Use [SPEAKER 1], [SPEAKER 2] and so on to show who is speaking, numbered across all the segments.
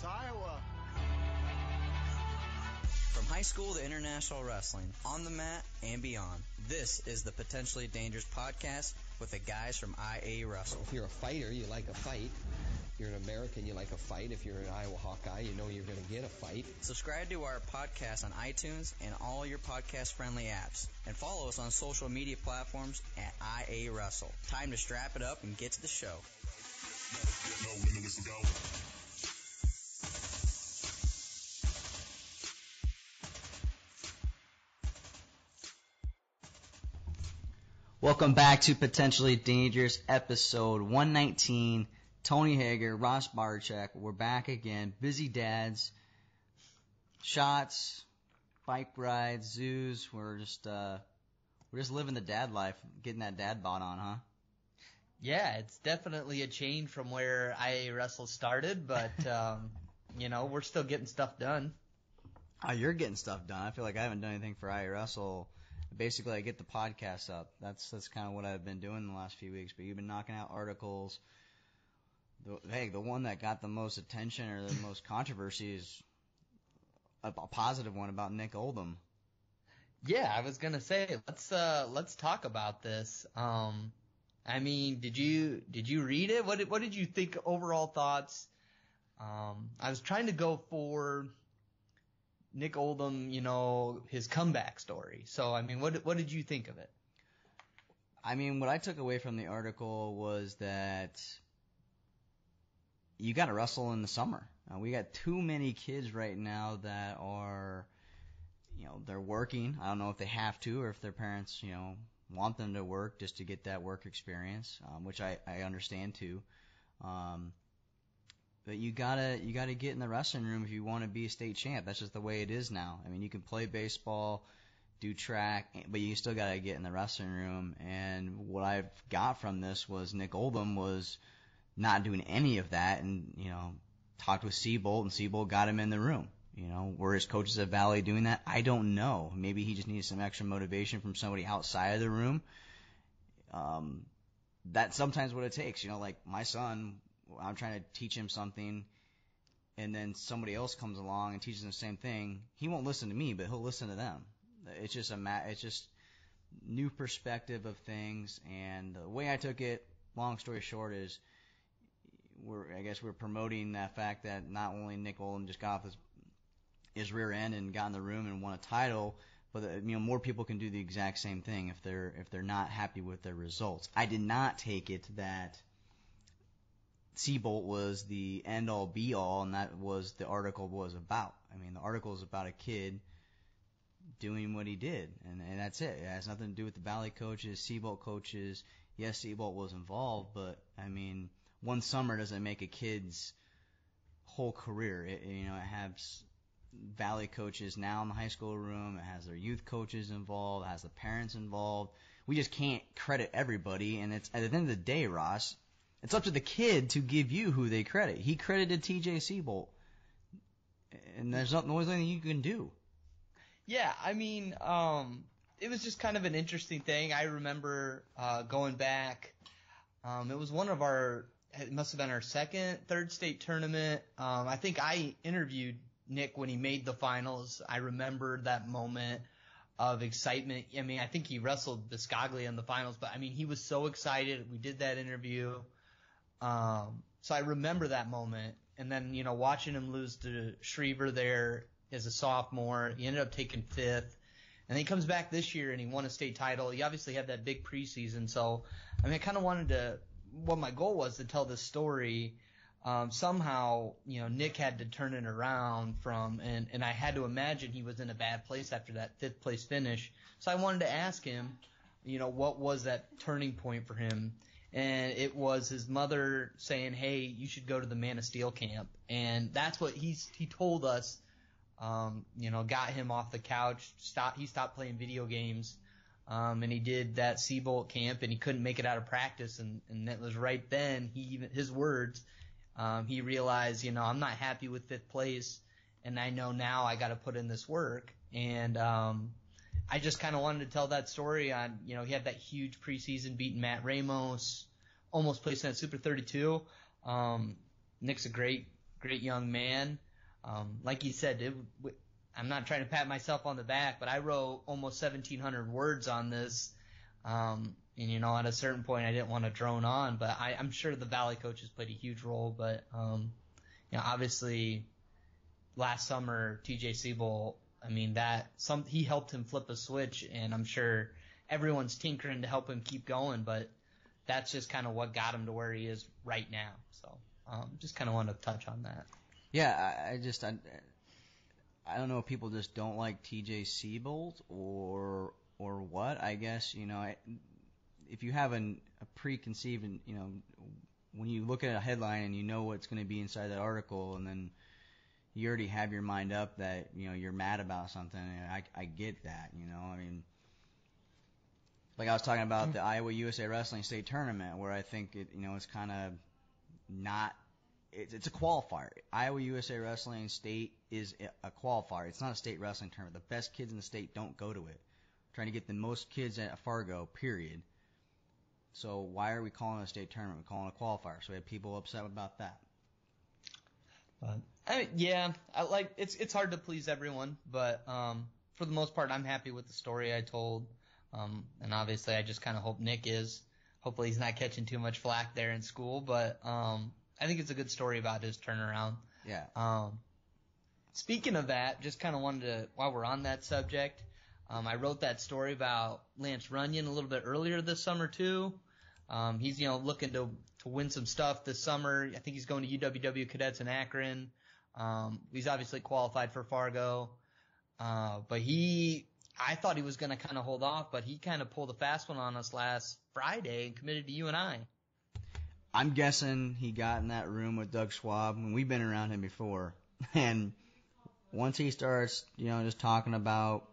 [SPEAKER 1] Iowa.
[SPEAKER 2] From high school to international wrestling, on the mat and beyond, this is the Potentially Dangerous podcast with the guys from IA Wrestle.
[SPEAKER 3] If you're a fighter, you like a fight. If you're an American, you like a fight. If you're an Iowa Hawkeye, you know you're going to get a fight.
[SPEAKER 2] Subscribe to our podcast on iTunes and all your podcast-friendly apps. And follow us on social media platforms at IA Wrestle. Time to strap it up and get to the show.
[SPEAKER 4] Welcome back to Potentially Dangerous, episode 119. Tony Hager, Ross Bartachek. We're back again. Busy dads, shots, bike rides, zoos. We're just living the dad life, getting that dad bod on, huh?
[SPEAKER 5] Yeah, it's definitely a change from where IA Wrestle started, but we're still getting stuff done.
[SPEAKER 4] Oh, you're getting stuff done. I feel like I haven't done anything for IA Wrestle. Basically, I get the podcast up. That's kind of what I've been doing the last few weeks. But you've been knocking out articles. The one that got the most attention or the most controversy is a positive one about Nick Oldham.
[SPEAKER 5] Yeah, I was gonna say let's talk about this. I mean, did you read it? What did you think? Overall thoughts? I was trying to go for Nick Oldham, his comeback story. So, I mean, what did you think of it?
[SPEAKER 4] I mean, what I took away from the article was that you got to wrestle in the summer. We got too many kids right now that are, they're working. I don't know if they have to or if their parents, want them to work just to get that work experience, which I understand too. But you gotta get in the wrestling room if you want to be a state champ. That's just the way it is now. I mean, you can play baseball, do track, but you still gotta get in the wrestling room. And what I've got from this was Nick Oldham was not doing any of that, and talked with Seabolt, and Seabolt got him in the room. Were his coaches at Valley doing that? I don't know. Maybe he just needed some extra motivation from somebody outside of the room. That's sometimes what it takes. Like my son, I'm trying to teach him something, and then somebody else comes along and teaches him the same thing. He won't listen to me, but he'll listen to them. It's just new perspective of things. And the way I took it, long story short, is we're promoting that fact that not only Nick Oldham just got off his rear end and got in the room and won a title, but that, more people can do the exact same thing if they're not happy with their results. I did not take it that Seabolt was the end-all, be-all, and that was the article was about. I mean, the article is about a kid doing what he did, and that's it. It has nothing to do with the Valley coaches, Seabolt coaches. Yes, Seabolt was involved, but, I mean, one summer doesn't make a kid's whole career. It has Valley coaches now in the high school room. It has their youth coaches involved. It has the parents involved. We just can't credit everybody, and it's at the end of the day, Ross, it's up to the kid to give you who they credit. He credited TJ Seabolt, and there's nothing you can do.
[SPEAKER 5] Yeah, I mean, it was just kind of an interesting thing. I remember going back. It was it must have been our third state tournament. I think I interviewed Nick when he made the finals. I remember that moment of excitement. I mean, I think he wrestled Biscaglia in the finals, but I mean, he was so excited. We did that interview. So I remember that moment, and then, watching him lose to Schriever there as a sophomore. He ended up taking 5th, and then he comes back this year and he won a state title. He obviously had that big preseason. So, I mean, I kind of wanted what my goal was to tell this story. Somehow, Nick had to turn it around and I had to imagine he was in a bad place after that 5th place finish. So I wanted to ask him, what was that turning point for him? And it was his mother saying, "Hey, you should go to the Man of Steel camp." And that's what he told us, got hhim off the couch. He stopped playing video games, and he did that Seabolt camp, and he couldn't make it out of practice. And that was right then, his words, he realized, I'm not happy with 5th place, and I know now I got to put in this work. And I just kind of wanted to tell that story on, he had that huge preseason beating Matt Ramos, almost placing at Super 32. Nick's a great great young man. Like you said, I'm not trying to pat myself on the back, but I wrote almost 1,700 words on this. And, at a certain point I didn't want to drone on, but I'm sure the Valley coaches played a huge role. But, obviously last summer, TJ Siebel, he helped him flip a switch, and I'm sure everyone's tinkering to help him keep going, but that's just kind of what got him to where he is right now. So, just kind of wanted to touch on that.
[SPEAKER 4] Yeah, I don't know if people just don't like TJ Siebold or what. I guess, if you have a preconceived, when you look at a headline and you know what's going to be inside that article, and then you already have your mind up that, you're mad about something, and I get that, like I was talking about the Iowa USA Wrestling State Tournament, where I think it's kind of not, it's a qualifier. Iowa USA Wrestling State is a qualifier. It's not a state wrestling tournament. The best kids in the state don't go to it. We're trying to get the most kids at Fargo, period. So why are we calling it a state tournament? We're calling it a qualifier. So we have people upset about that.
[SPEAKER 5] It's hard to please everyone, but for the most part, I'm happy with the story I told. And obviously, I just kind of hope Nick is. Hopefully, he's not catching too much flack there in school. But I think it's a good story about his turnaround.
[SPEAKER 4] Yeah.
[SPEAKER 5] Speaking of that, just kind of wanted to, while we're on that subject, I wrote that story about Lance Runyon a little bit earlier this summer too. He's looking to win some stuff this summer. I think he's going to UWW Cadets in Akron. He's obviously qualified for Fargo, but I thought he was going to kind of hold off, but he kind of pulled a fast one on us last Friday and committed to UNI.
[SPEAKER 4] I'm guessing he got in that room with Doug Schwab, and we've been around him before. And once he starts, just talking about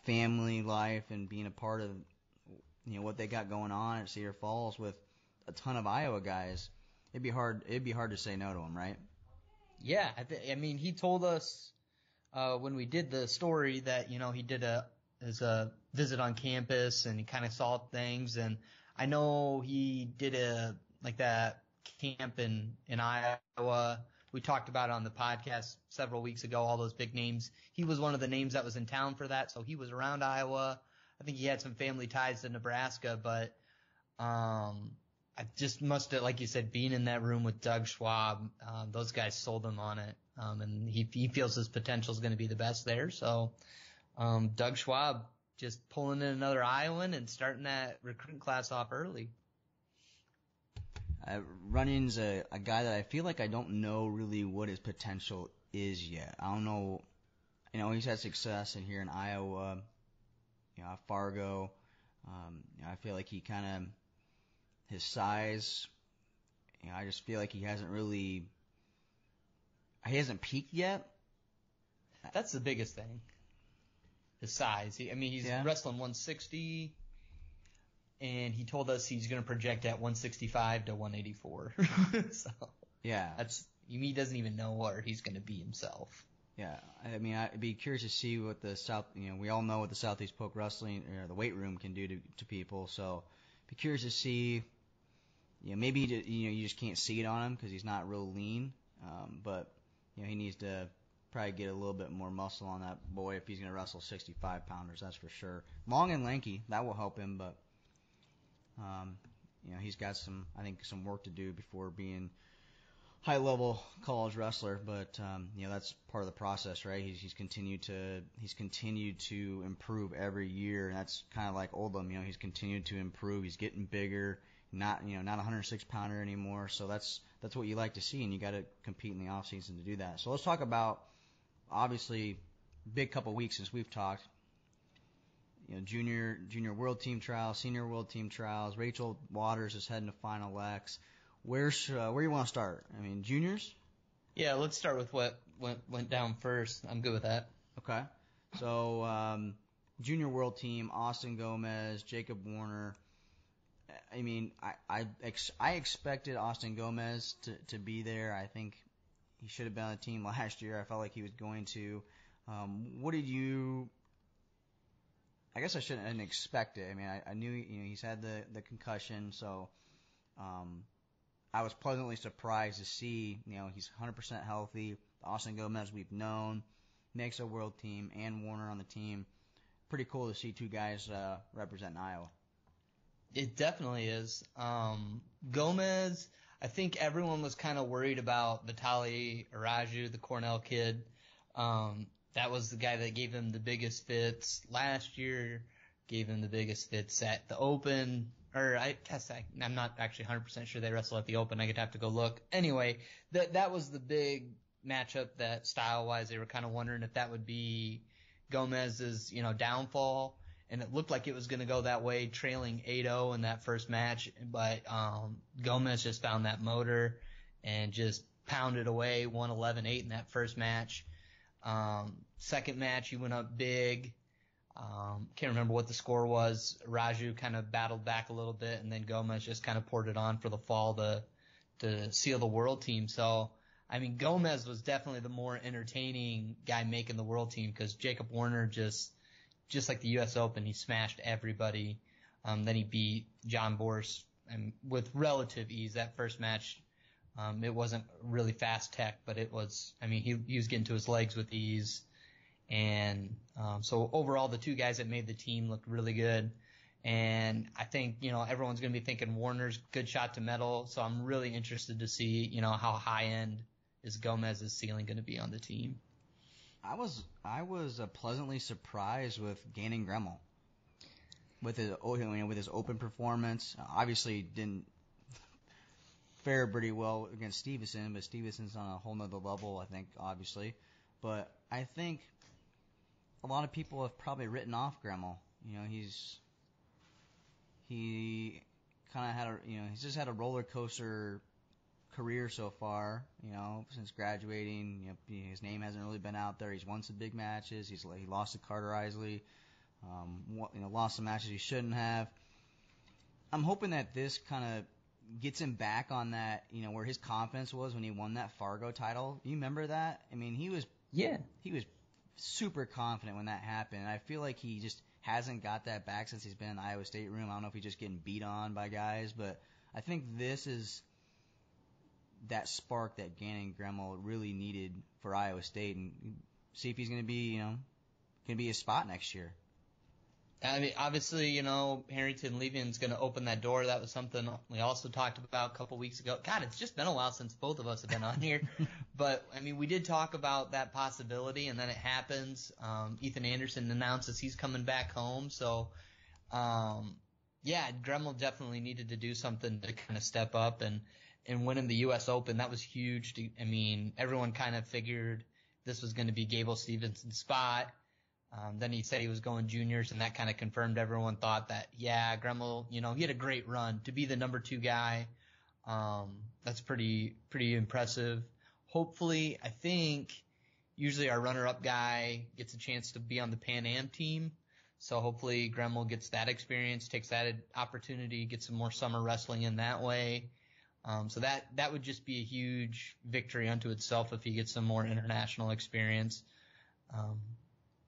[SPEAKER 4] family life and being a part of, what they got going on at Cedar Falls with a ton of Iowa guys, it'd be hard to say no to him, right?
[SPEAKER 5] Yeah, he told us when we did the story that he did a visit on campus and he kind of saw things, and I know he did that camp in Iowa. We talked about it on the podcast several weeks ago, all those big names. He was one of the names that was in town for that, so he was around Iowa. I think he had some family ties to Nebraska, but I just must have, like you said, being in that room with Doug Schwab, those guys sold him on it, and he feels his potential is going to be the best there. So Doug Schwab just pulling in another Iowan and starting that recruiting class off early.
[SPEAKER 4] Runyon's a guy that I feel like I don't know really what his potential is yet. I don't know. He's had success here in Iowa, Fargo. I feel like he kind of, his size, I just feel like he hasn't peaked yet.
[SPEAKER 5] That's the biggest thing. His size. He's wrestling 160. And he told us he's going to project at 165 to 184. So
[SPEAKER 4] yeah,
[SPEAKER 5] he doesn't even know where he's going to be himself.
[SPEAKER 4] Yeah, I'd be curious to see what the we all know what the Southeast Polk Wrestling or the weight room can do to people. So be curious to see. Maybe you just can't see it on him because he's not real lean. But he needs to probably get a little bit more muscle on that boy if he's going to wrestle 65 pounders. That's for sure. Long and lanky, that will help him, but. He's got some work to do before being high-level college wrestler, but that's part of the process, right? He's continued to improve every year, and that's kind of like Oldham. He's continued to improve. He's getting bigger, not a 106-pounder anymore. So that's what you like to see, and you got to compete in the off season to do that. So let's talk about obviously big couple weeks since we've talked. Junior world team trials, senior world team trials. Rachel Waters is heading to Final X. Where you want to start? Juniors?
[SPEAKER 5] Yeah, let's start with what went down first. I'm good with that.
[SPEAKER 4] Okay. So, junior world team, Austin Gomez, Jacob Warner. I expected Austin Gomez to be there. I think he should have been on the team last year. I felt like he was going to. What did you... I guess I shouldn't expect it. I knew he's had the concussion, so I was pleasantly surprised to see, he's 100% healthy. Austin Gomez we've known, makes a world team, and Warner on the team. Pretty cool to see two guys representing Iowa.
[SPEAKER 5] It definitely is. Gomez, I think everyone was kind of worried about Vitaly Araju, the Cornell kid. That was the guy that gave him the biggest fits last year, gave him the biggest fits at the Open. I'm not actually 100% sure they wrestled at the Open. I could have to go look. Anyway, that was the big matchup that style-wise they were kind of wondering if that would be Gomez's, downfall. And it looked like it was going to go that way, trailing 8-0 in that first match. But Gomez just found that motor and just pounded away, won 11-8 in that first match. Second match, he went up big. Can't remember what the score was. Raju kind of battled back a little bit, and then Gomez just kind of poured it on for the fall to seal the world team. So, I mean, Gomez was definitely the more entertaining guy making the world team because Jacob Warner just like the U.S. Open, he smashed everybody. Then he beat John Borst with relative ease. That first match, it wasn't really fast tech, but it was, he was getting to his legs with ease. And so overall, the two guys that made the team looked really good. And I think, everyone's going to be thinking Warner's good shot to medal. So I'm really interested to see, how high end is Gomez's ceiling going to be on the team.
[SPEAKER 4] I was pleasantly surprised with Gannon Gremmel with his open performance. Obviously didn't fare pretty well against Stevenson, but Stevenson's on a whole nother level, I think, obviously. But I think a lot of people have probably written off Gremmel. He kind of had he's just had a roller coaster career so far, since graduating. His name hasn't really been out there. He's won some big matches. He lost to Carter Isley. Lost some matches he shouldn't have. I'm hoping that this kind of gets him back on that, where his confidence was when he won that Fargo title. You remember that? He was super confident when that happened. And I feel like he just hasn't got that back since he's been in the Iowa State room. I don't know if he's just getting beat on by guys, but I think this is that spark that Gannon Gremmel really needed for Iowa State, and see if he's going to be, a spot next year.
[SPEAKER 5] Obviously, Harrington Levian's going to open that door. That was something we also talked about a couple weeks ago. God, it's just been a while since both of us have been on here. But, we did talk about that possibility, and then it happens. Ethan Anderson announces he's coming back home. So, Gremmel definitely needed to do something to kind of step up and winning the U.S. Open. That was huge. Everyone kind of figured this was going to be Gable Stevenson's spot. Then he said he was going juniors, and that kind of confirmed everyone thought that, Gremmel, he had a great run. To be the number 2 guy, that's pretty impressive. Hopefully, I think usually our runner-up guy gets a chance to be on the Pan Am team. So hopefully Gremmel gets that experience, takes that opportunity, gets some more summer wrestling in that way. So that would just be a huge victory unto itself if he gets some more international experience.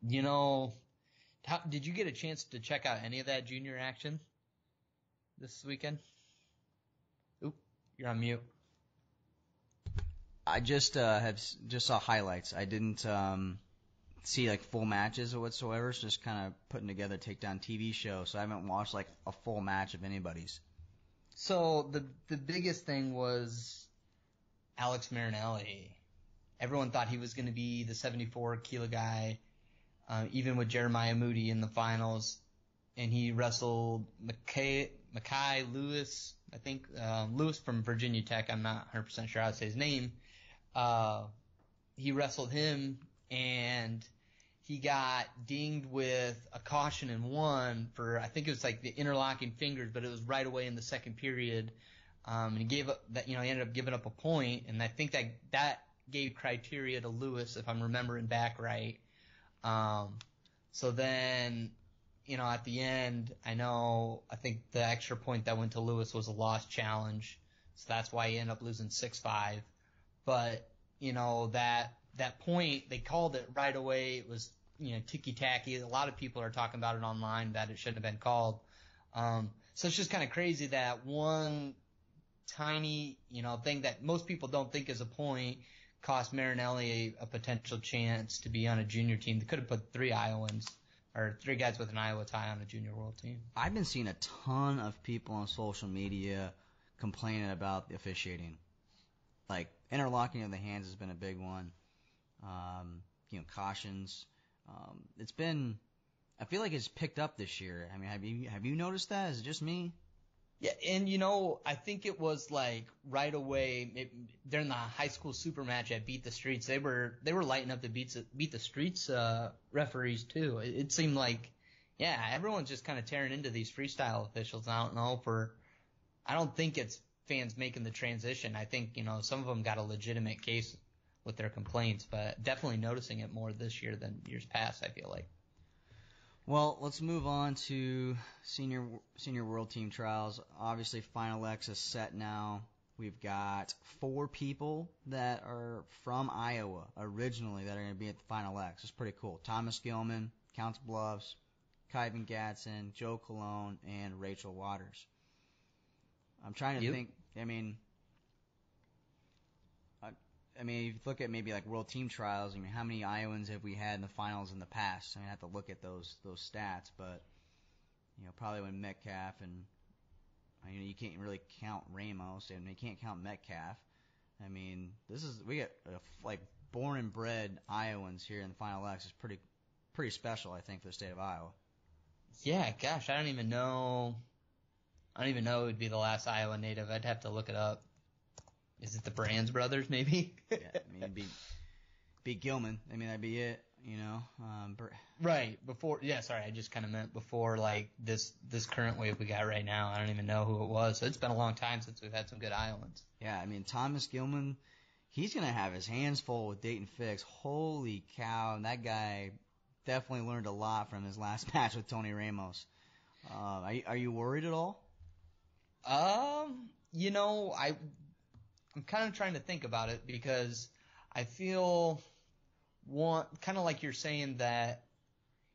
[SPEAKER 5] Did you get a chance to check out any of that junior action this weekend? Oop, you're on mute.
[SPEAKER 4] I just saw highlights. I didn't see like full matches or whatsoever. So just kind of putting together a takedown TV show. So I haven't watched like a full match of anybody's.
[SPEAKER 5] So the biggest thing was Alex Marinelli. Everyone thought he was going to be the 74 kilo guy. Even with Jeremiah Moody in the finals, and he wrestled Mackay Lewis, I think, Lewis from Virginia Tech. I'm not 100% sure how to say his name. He wrestled him, and he got dinged with a caution and won for, I think it was like the interlocking fingers, but it was right away in the second period. And he gave up that, he ended up giving up a point, and I think that gave criteria to Lewis, if I'm remembering back right. So then, at the end, I think the extra point that went to Lewis was a lost challenge. So that's why he ended up losing 6-5. But, that point, they called it right away. It was, ticky-tacky. A lot of people are talking about it online that it shouldn't have been called. So it's just kind of crazy that one tiny, thing that most people don't think is a point cost Marinelli a potential chance to be on a junior team. They could have put 3 Iowans or 3 guys with an Iowa tie on a junior world team.
[SPEAKER 4] I've been seeing a ton of people on social media complaining about the officiating. Like, interlocking of the hands has been a big one. Cautions. I feel like it's picked up this year. I mean, have you noticed that? Is it just me?
[SPEAKER 5] Yeah, and I think it was like right away during the high school super match at Beat the Streets. They were lighting up the Beat the Streets referees too. It seemed like, yeah, everyone's just kind of tearing into these freestyle officials. I don't think it's fans making the transition. I think some of them got a legitimate case with their complaints, but definitely noticing it more this year than years past, I feel like.
[SPEAKER 4] Well, let's move on to senior world team trials. Obviously, Final X is set now. We've got 4 people that are from Iowa originally that are going to be at the Final X. It's pretty cool. Thomas Gilman, Counts Bluffs, Kyvan Gadsden, Joe Colon, and Rachel Waters. I'm trying to think. I mean, if you look at maybe like world team trials, how many Iowans have we had in the finals in the past? I have to look at those stats, but probably when Metcalf and you can't really count Ramos and you can't count Metcalf. I mean, we get like born and bred Iowans here in the Final X is pretty special, I think, for the state of Iowa.
[SPEAKER 5] Yeah, gosh, I don't even know it would be the last Iowa native. I'd have to look it up. Is it the Brands brothers, maybe?
[SPEAKER 4] Yeah, it'd be Gilman. That'd be it,
[SPEAKER 5] Right. Before, yeah, sorry, I just kind of meant before, like, this current wave we got right now. I don't even know who it was. So it's been a long time since we've had some good Iowans.
[SPEAKER 4] Yeah, Thomas Gilman, he's going to have his hands full with Dayton Fix. Holy cow, that guy definitely learned a lot from his last match with Tony Ramos. Are you worried at all?
[SPEAKER 5] I'm kind of trying to think about it because I feel kind of like you're saying that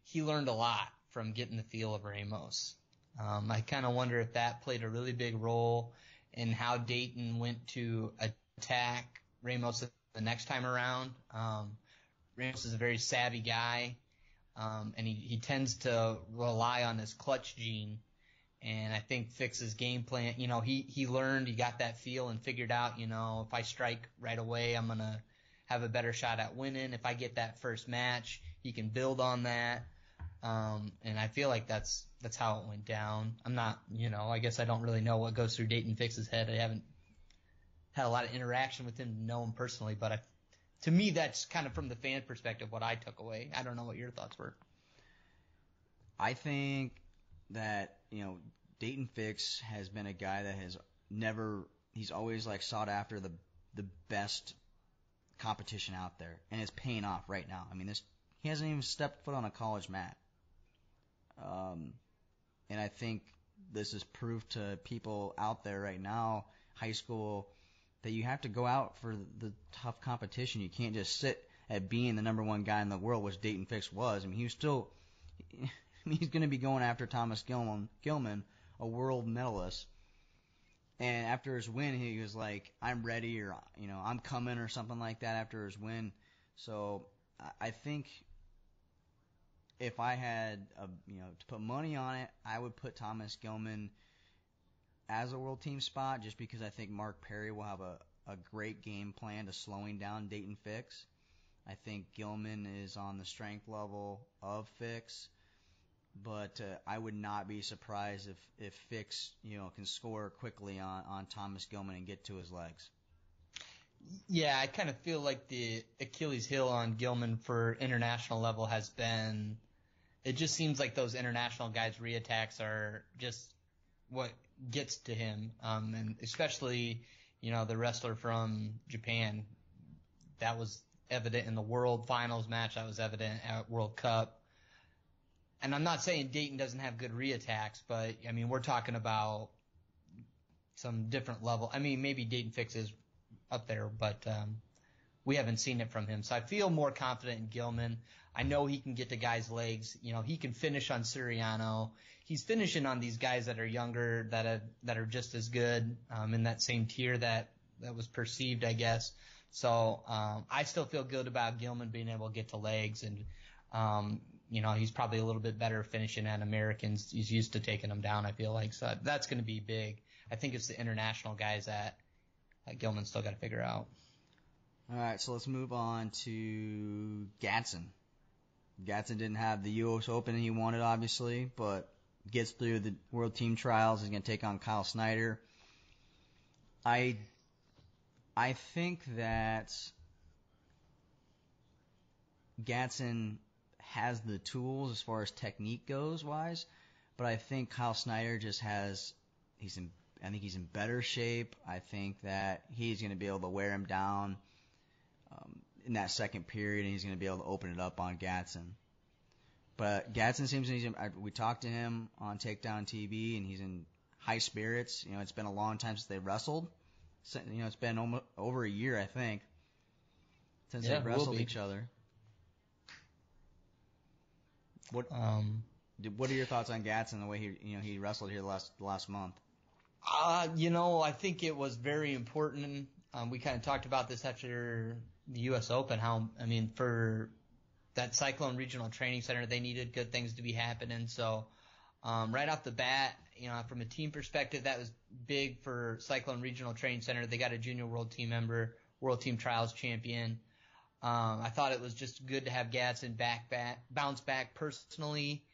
[SPEAKER 5] he learned a lot from getting the feel of Ramos. I kind of wonder if that played a really big role in how Dayton went to attack Ramos the next time around. Ramos is a very savvy guy, and he tends to rely on his clutch gene. And I think Fix's game plan, he learned, he got that feel and figured out, if I strike right away, I'm going to have a better shot at winning. If I get that first match, he can build on that. And I feel like that's how it went down. I'm not, I guess I don't really know what goes through Dayton Fix's head. I haven't had a lot of interaction with him to know him personally, but to me, that's kind of from the fan perspective what I took away. I don't know what your thoughts were.
[SPEAKER 4] I think that, Dayton Fix has been a guy that he's always like sought after the best competition out there, and it's paying off right now. He hasn't even stepped foot on a college mat. And I think this is proof to people out there right now, high school, that you have to go out for the tough competition. You can't just sit at being the number 1 guy in the world, which Dayton Fix was. He's going to be going after Thomas Gilman, a world medalist. And after his win, he was like, I'm ready, or, I'm coming, or something like that after his win. So I think if I had, to put money on it, I would put Thomas Gilman as a world team spot, just because I think Mark Perry will have a great game plan to slowing down Dayton Fix. I think Gilman is on the strength level of Fix. But I would not be surprised if Fix, can score quickly on Thomas Gilman and get to his legs.
[SPEAKER 5] Yeah, I kind of feel like the Achilles heel on Gilman for international level has been, it just seems like those international guys' reattacks are just what gets to him. And especially, the wrestler from Japan, that was evident in the World Finals match, that was evident at World Cup. And I'm not saying Dayton doesn't have good reattacks, but, we're talking about some different level. Maybe Dayton Fix is up there, but we haven't seen it from him. So I feel more confident in Gilman. I know he can get to guys' legs. You know, he can finish on Siriano. He's finishing on these guys that are younger, that are just as good, in that same tier that was perceived, I guess. So, I still feel good about Gilman being able to get to legs, and, you know, he's probably a little bit better finishing at Americans. He's used to taking them down, I feel like. So that's going to be big. I think it's the international guys that Gilman's still got to figure out.
[SPEAKER 4] All right, so let's move on to Gadsden. Gadsden didn't have the U.S. Open he wanted, obviously, but gets through the World Team Trials. He's going to take on Kyle Snyder. I think that Gadsden has the tools as far as technique goes wise, but I think Kyle Snyder just has I think he's in better shape. I think that he's going to be able to wear him down in that second period, and he's going to be able to open it up on Gadsden. But Gadsden seems we talked to him on Takedown TV, and he's in high spirits. You know, it's been a long time since they wrestled. You know, it's been over a year, I think, since they wrestled each other. What are your thoughts on Gadsden, the way he wrestled here the last month?
[SPEAKER 5] You know, I think it was very important. We kind of talked about this after the U.S. Open. For that Cyclone Regional Training Center, they needed good things to be happening. So, right off the bat, you know, from a team perspective, that was big for Cyclone Regional Training Center. They got a junior world team member, world team trials champion. I thought it was just good to have Gadsden bounce back personally.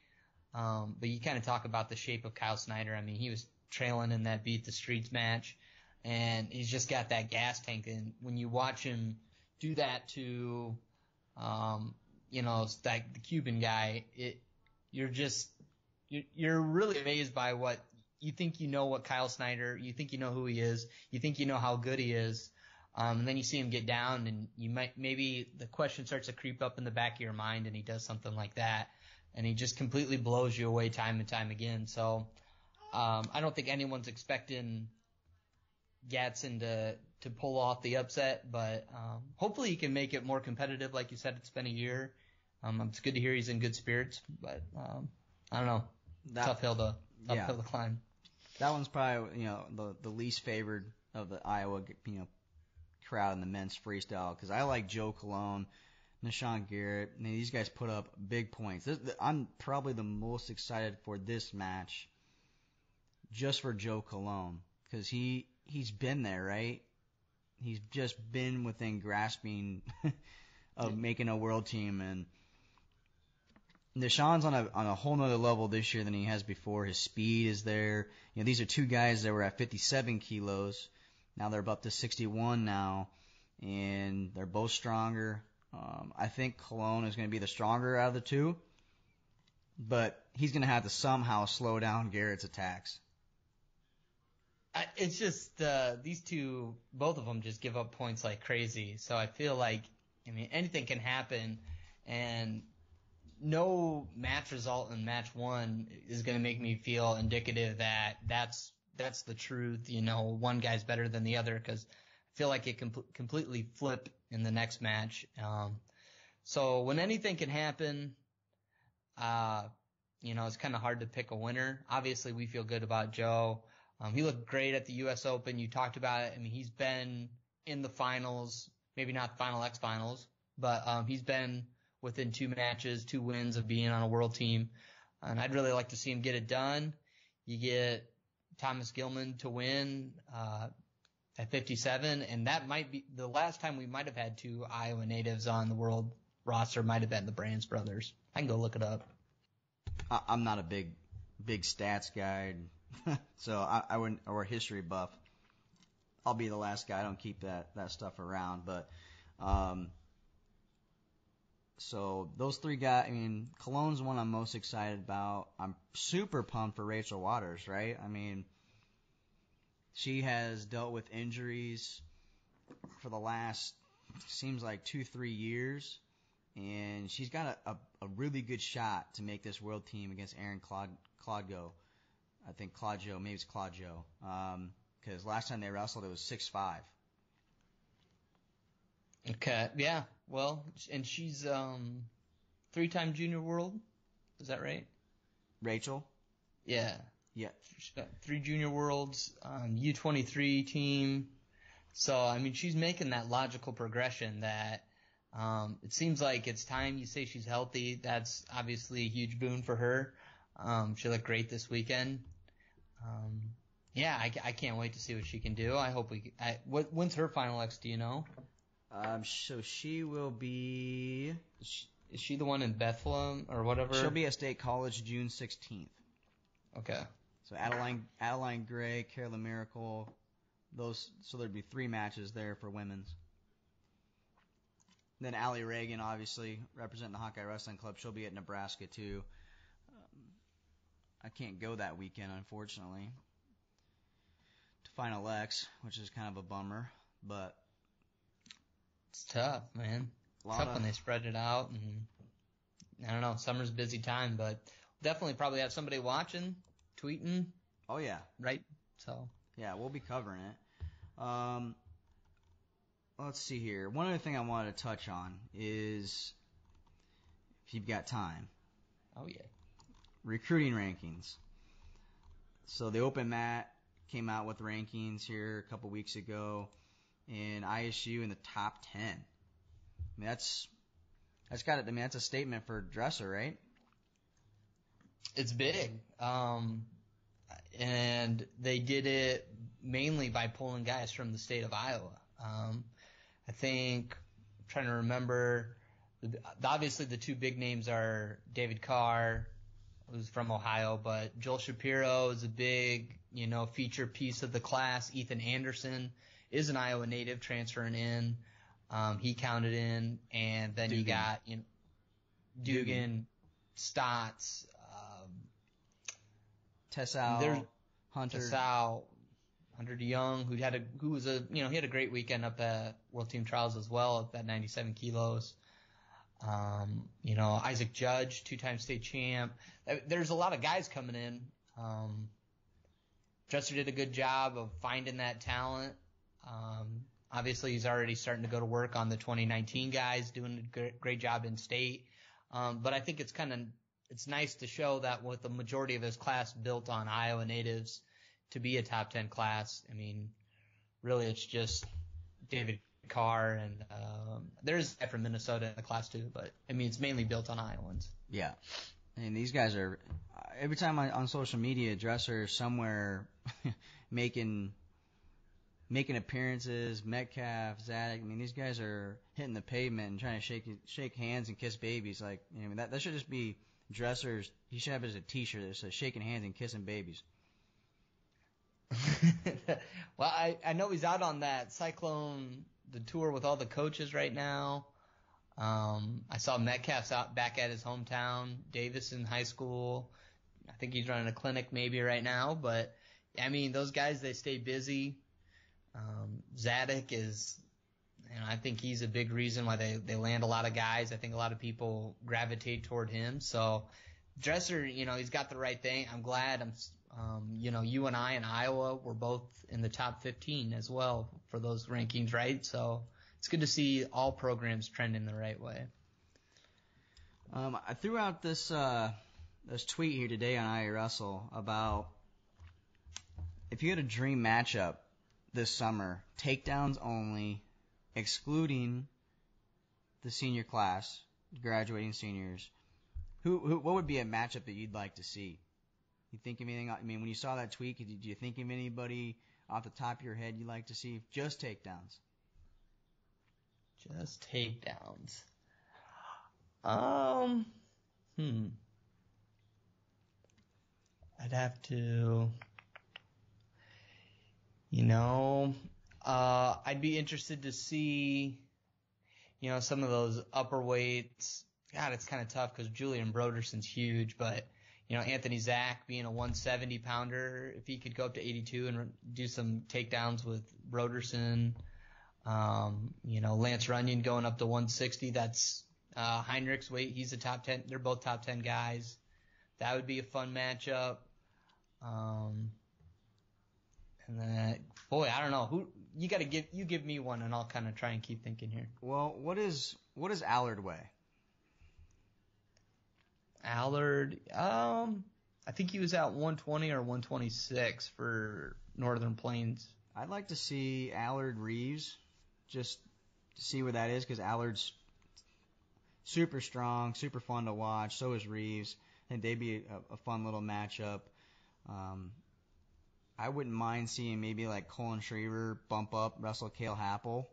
[SPEAKER 5] But you kind of talk about the shape of Kyle Snyder. I mean, he was trailing in that Beat the Streets match, and he's just got that gas tank. And when you watch him do that to, you know, like the Cuban guy, you're really amazed by what you think. You know what Kyle Snyder, you think you know who he is, you think you know how good he is, and then you see him get down, and maybe the question starts to creep up in the back of your mind, and he does something like that, and he just completely blows you away time and time again. So I don't think anyone's expecting Gadsden to pull off the upset, but hopefully he can make it more competitive. Like you said, it's been a year. It's good to hear he's in good spirits, but I don't know. Tough hill to climb.
[SPEAKER 4] That one's probably, you know, the least favored of the Iowa, you know, crowd in the men's freestyle, because I like Joe Colon, Nishan Garrett. I mean, these guys put up big points. I'm probably the most excited for this match just for Joe Colon, because he's been there, right? He's just been within grasping of making a world team, and Nishan's on a whole nother level this year than he has before. His speed is there. You know, these are two guys that were at 57 kilos. Now they're up to 61 now, and they're both stronger. I think Colon is going to be the stronger out of the two, but he's going to have to somehow slow down Garrett's attacks.
[SPEAKER 5] It's just these two, both of them just give up points like crazy. So I feel like, I mean, anything can happen, and no match result in match one is going to make me feel indicative that that's the truth. You know, one guy's better than the other, because I feel like it can completely flip in the next match. So when anything can happen, you know, it's kind of hard to pick a winner. Obviously, we feel good about Joe. He looked great at the U.S. Open. You talked about it. I mean, he's been in the finals, maybe not Final X finals, but he's been within 2 matches, 2 wins of being on a world team. And I'd really like to see him get it done. You get Thomas Gilman to win at 57, and that might be the last time we might have had 2 Iowa natives on the world roster. Might have been the Brands brothers. I can go look it up.
[SPEAKER 4] I'm not a big stats guy. So I wouldn't, or a history buff. I'll be the last guy. I don't keep that stuff around. But so those 3 guys. I mean, Cologne's one I'm most excited about. I'm super pumped for Rachel Waters. Right? I mean, she has dealt with injuries for the last seems like 2-3 years, and she's got a really good shot to make this world team against Erin Claudio. I think Claudio, maybe it's Claudio, because last time they wrestled it was 6-5.
[SPEAKER 5] Okay. Yeah. Well, and she's 3-time junior world. Is that right?
[SPEAKER 4] Rachel?
[SPEAKER 5] Yeah.
[SPEAKER 4] Yeah.
[SPEAKER 5] She's got 3 junior worlds, U23 team. So, I mean, she's making that logical progression that it seems like it's time. You say she's healthy. That's obviously a huge boon for her. She looked great this weekend. Yeah, I can't wait to see what she can do. I hope when's her final X, do you know?
[SPEAKER 4] So she will be...
[SPEAKER 5] Is she the one in Bethlehem or whatever?
[SPEAKER 4] She'll be at State College June 16th.
[SPEAKER 5] Okay.
[SPEAKER 4] So Adeline Gray, Carolyn Miracle, so there'd be 3 matches there for women's. Then Allie Reagan, obviously, representing the Hawkeye Wrestling Club. She'll be at Nebraska, too. I can't go that weekend, unfortunately, to Final X, which is kind of a bummer. But
[SPEAKER 5] it's tough, man. Tough when they spread it out. And I don't know, summer's a busy time, but definitely probably have somebody watching, tweeting.
[SPEAKER 4] Oh, yeah.
[SPEAKER 5] Right? So.
[SPEAKER 4] Yeah, we'll be covering it. Let's see here. One other thing I wanted to touch on is, if you've got time.
[SPEAKER 5] Oh, yeah.
[SPEAKER 4] Recruiting rankings. So the Open Mat came out with rankings here a couple weeks ago, and ISU in the top 10. I mean, that's a statement for Dresser, right?
[SPEAKER 5] It's big. And they did it mainly by pulling guys from the state of Iowa. I think, I'm trying to remember, obviously the 2 big names are David Carr, who's from Ohio, but Joel Shapiro is a big, feature piece of the class. Ethan Anderson is an Iowa native transferring in. He counted in. And then
[SPEAKER 4] Dugan.
[SPEAKER 5] you got, Dugan, Stotts,
[SPEAKER 4] Tessau, Hunter.
[SPEAKER 5] Hunter DeYoung, he had a great weekend up at World Team Trials as well at 97 kilos. Isaac Judge, 2-time state champ. There's a lot of guys coming in. Dresser did a good job of finding that talent. Obviously he's already starting to go to work on the 2019 guys, doing a great job in state. But I think it's nice to show that with the majority of his class built on Iowa natives to be a top 10 class. I mean, really it's just David Carr and there's a guy from Minnesota in the class too, but I mean it's mainly built on Iowans.
[SPEAKER 4] Yeah. And these guys are, every time on social media, Dresser somewhere making appearances, Metcalf, Zadok. I mean, these guys are hitting the pavement and trying to shake hands and kiss babies. Like, that should just be Dresser's. He should have it as a T-shirt that says shaking hands and kissing babies.
[SPEAKER 5] Well, I know he's out on that Cyclone, the tour with all the coaches right now. I saw Metcalf's out back at his hometown, Davison High School. I think he's running a clinic maybe right now, but I mean, those guys, they stay busy. Zadok is, I think he's a big reason why they land a lot of guys. I think a lot of people gravitate toward him. So Dresser, he's got the right thing. I'm glad you and I in Iowa were both in the top 15 as well for those rankings, right? So it's good to see all programs trending the right way.
[SPEAKER 4] I threw out this tweet here today on iWrestle about if you had a dream matchup this summer, takedowns only, excluding the senior class, graduating seniors, what would be a matchup that you'd like to see? You think of anything? I mean, when you saw that tweet, did you think of anybody off the top of your head you'd like to see? Just takedowns.
[SPEAKER 5] Just takedowns. I'd have to, I'd be interested to see, some of those upper weights. God, it's kind of tough because Julian Broderson's huge, but Anthony Zach being a 170 pounder, if he could go up to 82 and do some takedowns with Broderson. Lance Runyon going up to 160. That's Heinrich's weight. He's a top 10. They're both top 10 guys. That would be a fun matchup. And then, I don't know give me one, and I'll kind of try and keep thinking here.
[SPEAKER 4] Well, what does Allard weigh?
[SPEAKER 5] Allard, I think he was at 120 or 126 for Northern Plains.
[SPEAKER 4] I'd like to see Allard Reeves, just to see where that is, because Allard's super strong, super fun to watch. So is Reeves. I think they'd be a fun little matchup. I wouldn't mind seeing maybe like Colin Shriver bump up, wrestle Cale Happel.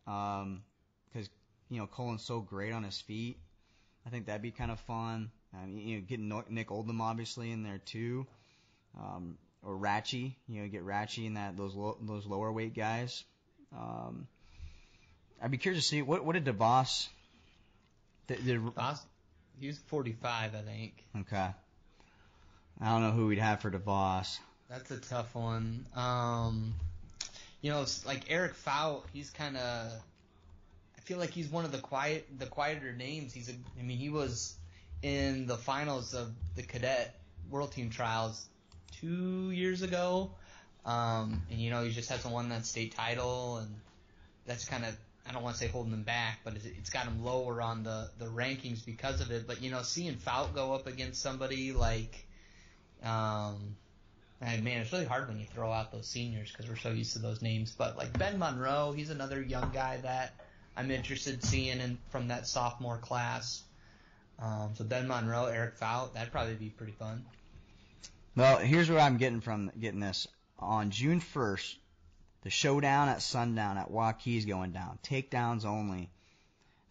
[SPEAKER 4] Because, Colin's so great on his feet. I think that'd be kind of fun. Getting Nick Oldham obviously in there too. Or Ratchie, get Ratchie in those lower weight guys. I'd be curious to see what did DeVos.
[SPEAKER 5] DeVos, he was 45, I think.
[SPEAKER 4] Okay. I don't know who we'd have for DeVos.
[SPEAKER 5] That's a tough one. Like Eric Fout, he's kind of. I feel like he's one of the quieter names. He was in the finals of the cadet world team trials 2 years ago, and he just hasn't won that state title, and that's kind of, I don't want to say holding him back, but it's got him lower on the rankings because of it. But seeing Fout go up against somebody like, it's really hard when you throw out those seniors because we're so used to those names. But like Ben Monroe, he's another young guy that I'm interested in seeing from that sophomore class. So Ben Monroe, Eric Fout, that'd probably be pretty fun.
[SPEAKER 4] Well, here's where I'm getting this. On June 1st, the Showdown at Sundown at Waukee's going down. Takedowns only.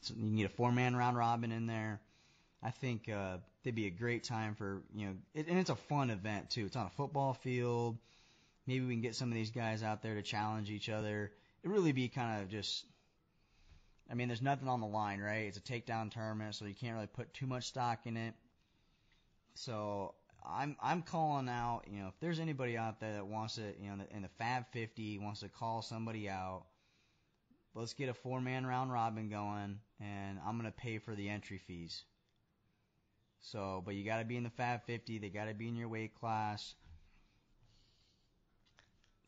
[SPEAKER 4] So you can get a 4-man round robin in there. I think it'd be a great time for, and it's a fun event too. It's on a football field. Maybe we can get some of these guys out there to challenge each other. It'd really be kind of just, there's nothing on the line, right? It's a takedown tournament, so you can't really put too much stock in it. So I'm calling out, if there's anybody out there that wants to, in the Fab50 wants to call somebody out, let's get a 4-man round robin going, and I'm going to pay for the entry fees. So, but you got to be in the Fab50. They got to be in your weight class.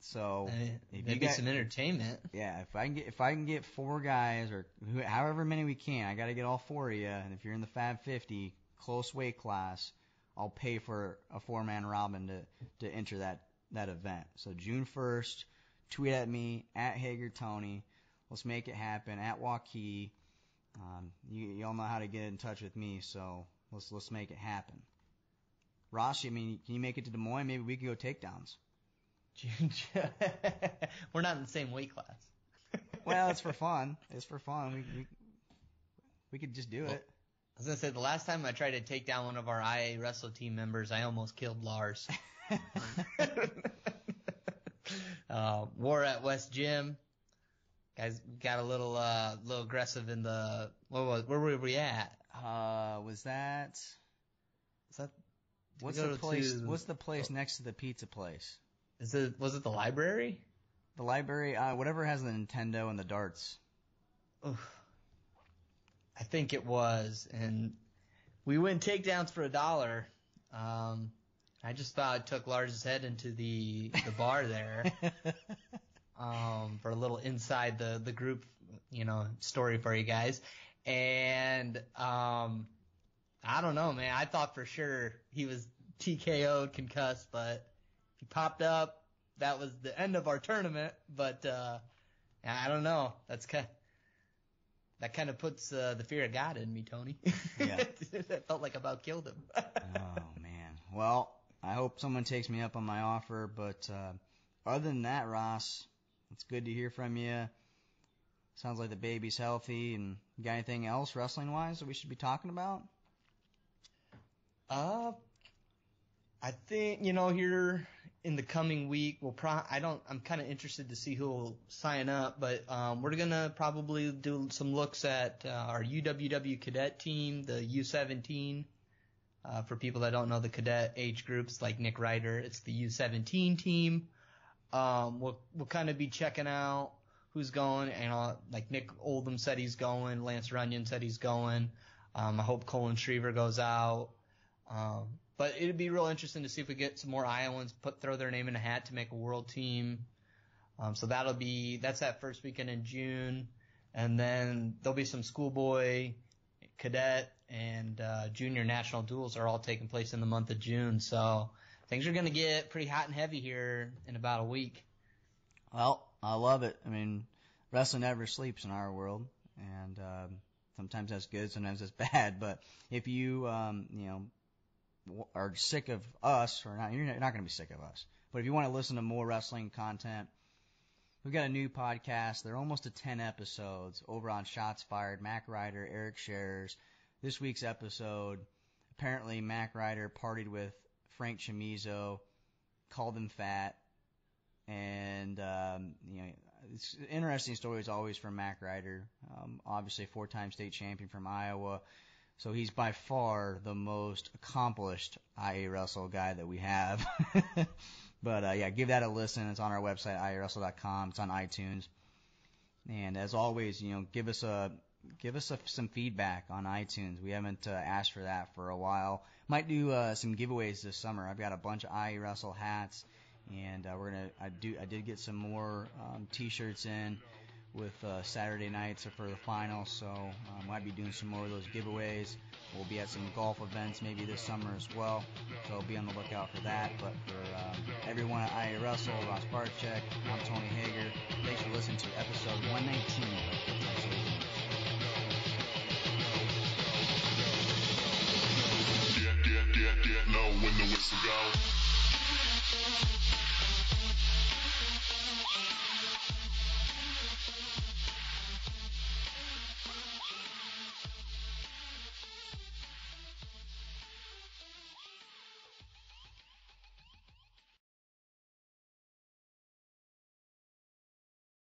[SPEAKER 4] So,
[SPEAKER 5] that'd be some entertainment.
[SPEAKER 4] Yeah, if I can get 4 guys or however many we can, I got to get all 4 of you. And if you're in the Fab50 close weight class, I'll pay for a 4-man robin to enter that event. So June 1st, tweet at me at Hager Tony. Let's make it happen at Waukee. You all know how to get in touch with me, so let's make it happen. Ross, can you make it to Des Moines? Maybe we could go takedowns.
[SPEAKER 5] We're not in the same weight class.
[SPEAKER 4] Well, it's for fun. We could just do it.
[SPEAKER 5] I was going to say, the last time I tried to take down one of our IA Wrestle team members, I almost killed Lars. War at West Gym. Guys got a little aggressive in the, where were we at?
[SPEAKER 4] What's the place next to the pizza place?
[SPEAKER 5] Was it the library?
[SPEAKER 4] The library, whatever has the Nintendo and the darts.
[SPEAKER 5] Oof. I think it was, and we win takedowns for $1. I just about took Lars's head into the bar there, for a little inside the group, story for you guys. And, I don't know, man. I thought for sure he was TKO'd, concussed, but he popped up. That was the end of our tournament, but, I don't know. That kind of puts the fear of God in me, Tony.
[SPEAKER 4] Yeah.
[SPEAKER 5] It felt like I about killed him.
[SPEAKER 4] Oh, man. Well, I hope someone takes me up on my offer. But other than that, Ross, it's good to hear from you. Sounds like the baby's healthy. And you got anything else wrestling-wise that we should be talking about?
[SPEAKER 5] I think, here in the coming week, I'm kind of interested to see who will sign up, but we're going to probably do some looks at our UWW cadet team, the U17. For people that don't know the cadet age groups, like Nick Ryder, it's the U17 team. We'll kind of be checking out who's going, and like Nick Oldham said he's going, Lance Runyon said he's going. I hope Colin Shriver goes out. But it'd be real interesting to see if we get some more Iowans throw their name in a hat to make a world team. So that's that first weekend in June. And then there'll be some schoolboy, cadet, and junior national duels are all taking place in the month of June. So things are going to get pretty hot and heavy here in about a week.
[SPEAKER 4] Well, I love it. I mean, wrestling never sleeps in our world, and sometimes that's good, sometimes that's bad. But if you are sick of us, or not, you're not going to be sick of us. But if you want to listen to more wrestling content, we've got a new podcast. They're almost to 10 episodes over on Shots Fired. Mac Ryder, Eric Scherers. This week's episode, apparently Mac Ryder partied with Frank Chamizo, called him fat, and it's an interesting story as always from Mac Ryder. Obviously, 4-time state champion from Iowa, so he's by far the most accomplished IA Wrestle guy that we have. But yeah, give that a listen. It's on our website, iawrestle.com. It's on iTunes, and as always, give us some feedback on iTunes. We haven't asked for that for a while. Might do some giveaways this summer. I've got a bunch of IA Wrestle hats, and I did get some more T-shirts in with Saturday nights for the finals, so might be doing some more of those giveaways. We'll be at some golf events maybe this summer as well, so be on the lookout for that. But for everyone at IA Wrestle, Ross Bartachek, I'm Tony Hager. Thanks for listening to episode 119 of
[SPEAKER 1] Get low when the whistle go.